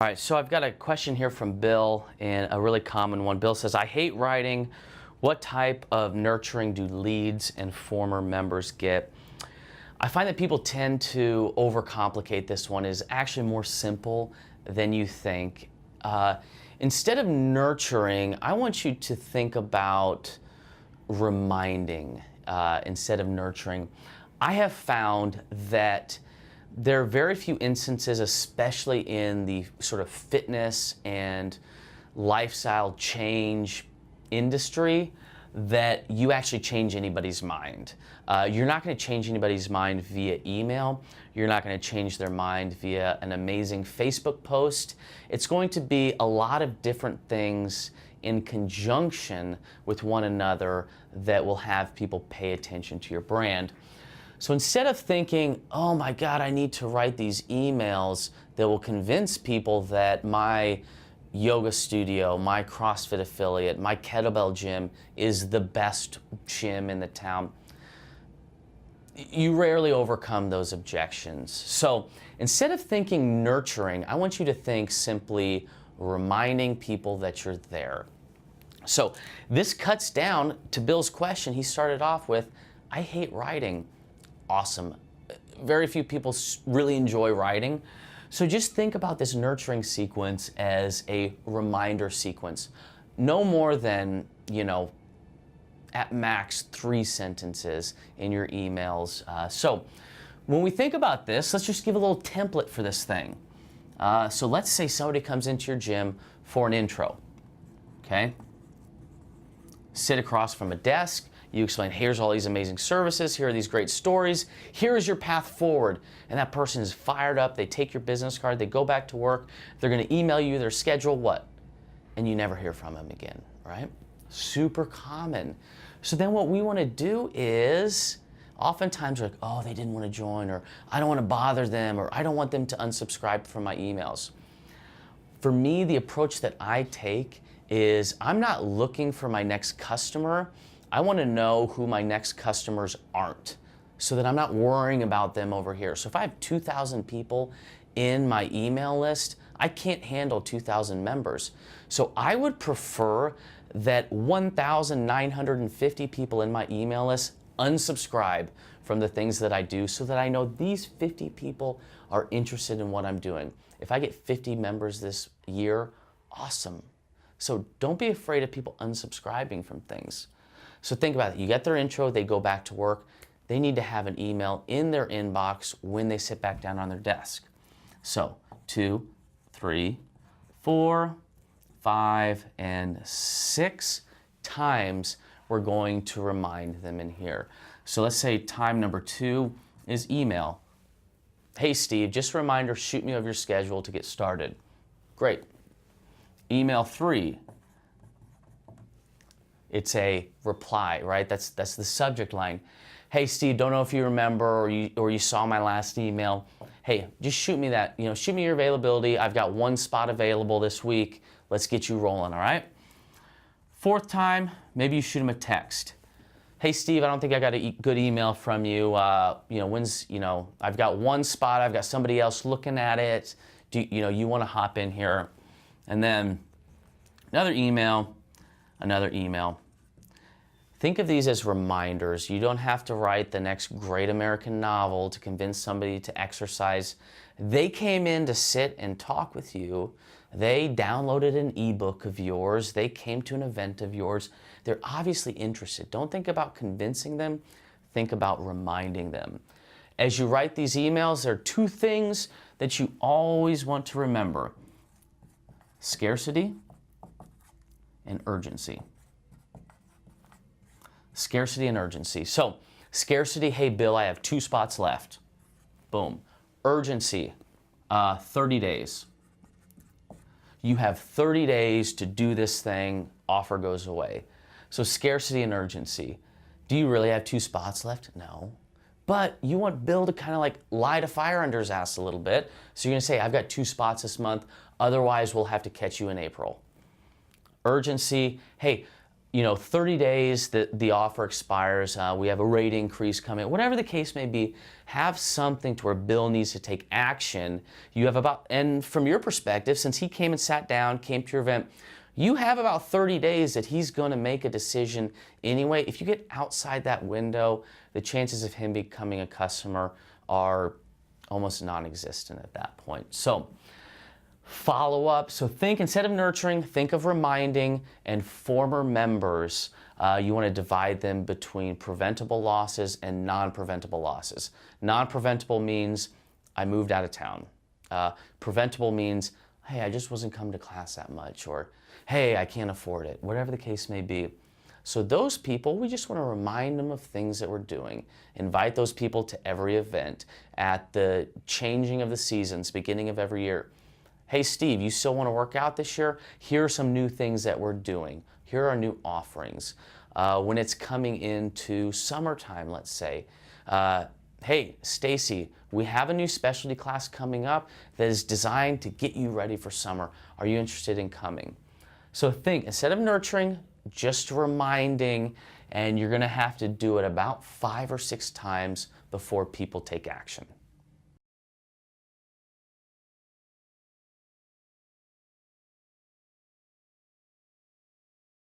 All right, so I've got a question here from Bill, and a really common one. Bill says, I hate writing. What type of nurturing do leads and former members get? I find that people tend to overcomplicate this one. Is actually more simple than you think. Instead of nurturing, I want you to think about reminding instead of nurturing. I have found that there are very few instances, especially in the sort of fitness and lifestyle change industry, that you actually change anybody's mind. You're not going to change anybody's mind via email. You're not going to change their mind via an amazing Facebook post. It's going to be a lot of different things in conjunction with one another that will have people pay attention to your brand. So instead of thinking, oh my God, I need to write these emails that will convince people that my yoga studio, my CrossFit affiliate, my kettlebell gym is the best gym in the town, you rarely overcome those objections. So instead of thinking nurturing, I want you to think simply reminding people that you're there. So this cuts down to Bill's question. He started off with, I hate writing. Awesome. Very few people really enjoy writing. So just think about this nurturing sequence as a reminder sequence. No more than, at max 3 sentences in your emails. So when we think about this, let's just give a little template for this thing. So let's say somebody comes into your gym for an intro, okay? Sit across from a desk. You explain, here's all these amazing services, here are these great stories, here is your path forward. And that person is fired up, they take your business card, they go back to work, they're gonna email you their schedule, what? And you never hear from them again, right? Super common. So then what we wanna do is, oftentimes we're like, oh, they didn't wanna join, or I don't wanna bother them, or I don't want them to unsubscribe from my emails. For me, the approach that I take is I'm not looking for my next customer. I want to know who my next customers aren't so that I'm not worrying about them over here. So if I have 2,000 people in my email list, I can't handle 2,000 members. So I would prefer that 1,950 people in my email list unsubscribe from the things that I do so that I know these 50 people are interested in what I'm doing. If I get 50 members this year, awesome. So don't be afraid of people unsubscribing from things. So think about it. You get their intro, they go back to work. They need to have an email in their inbox when they sit back down on their desk. So 2, 3, 4, 5, and 6 times we're going to remind them in here. So let's say time number 2 is email. Hey Steve, just a reminder, shoot me over your schedule to get started. Great. Email 3. It's a reply, right? That's the subject line. Hey Steve, don't know if you remember or you saw my last email. Hey, just shoot me that, shoot me your availability. I've got 1 spot available this week. Let's get you rolling, all right? 4th time, maybe you shoot them a text. Hey Steve, I don't think I got a good email from you. I've got 1 spot. I've got somebody else looking at it. You want to hop in here? And then another email, another email. Think of these as reminders. You don't have to write the next great American novel to convince somebody to exercise. They came in to sit and talk with you. They downloaded an ebook of yours. They came to an event of yours. They're obviously interested. Don't think about convincing them. Think about reminding them. As you write these emails, there are 2 things that you always want to remember: scarcity and urgency. Scarcity and urgency. So, scarcity, hey Bill, I have 2 spots left. Boom. Urgency, 30 days. You have 30 days to do this thing, offer goes away. So scarcity and urgency. Do you really have 2 spots left? No. But you want Bill to kind of like light a fire under his ass a little bit. So you're going to say, I've got 2 spots this month. Otherwise, we'll have to catch you in April. Urgency, hey, 30 days that the offer expires, we have a rate increase coming, whatever the case may be, have something to where Bill needs to take action. You have and from your perspective, since he came and sat down, came to your event, you have about 30 days that he's going to make a decision anyway. If you get outside that window, the chances of him becoming a customer are almost non-existent at that point. So follow up. So think, instead of nurturing, think of reminding. And former members, you want to divide them between preventable losses and non-preventable losses. Non-preventable means I moved out of town. Preventable means, hey, I just wasn't coming to class that much, or hey, I can't afford it, whatever the case may be. So those people, we just want to remind them of things that we're doing. Invite those people to every event. At the changing of the seasons, beginning of every year, hey Steve, you still want to work out this year? Here are some new things that we're doing. Here are new offerings. When it's coming into summertime, let's say, hey Stacy, we have a new specialty class coming up that is designed to get you ready for summer. Are you interested in coming? So think, instead of nurturing, just reminding, and you're going to have to do it about 5 or 6 times before people take action.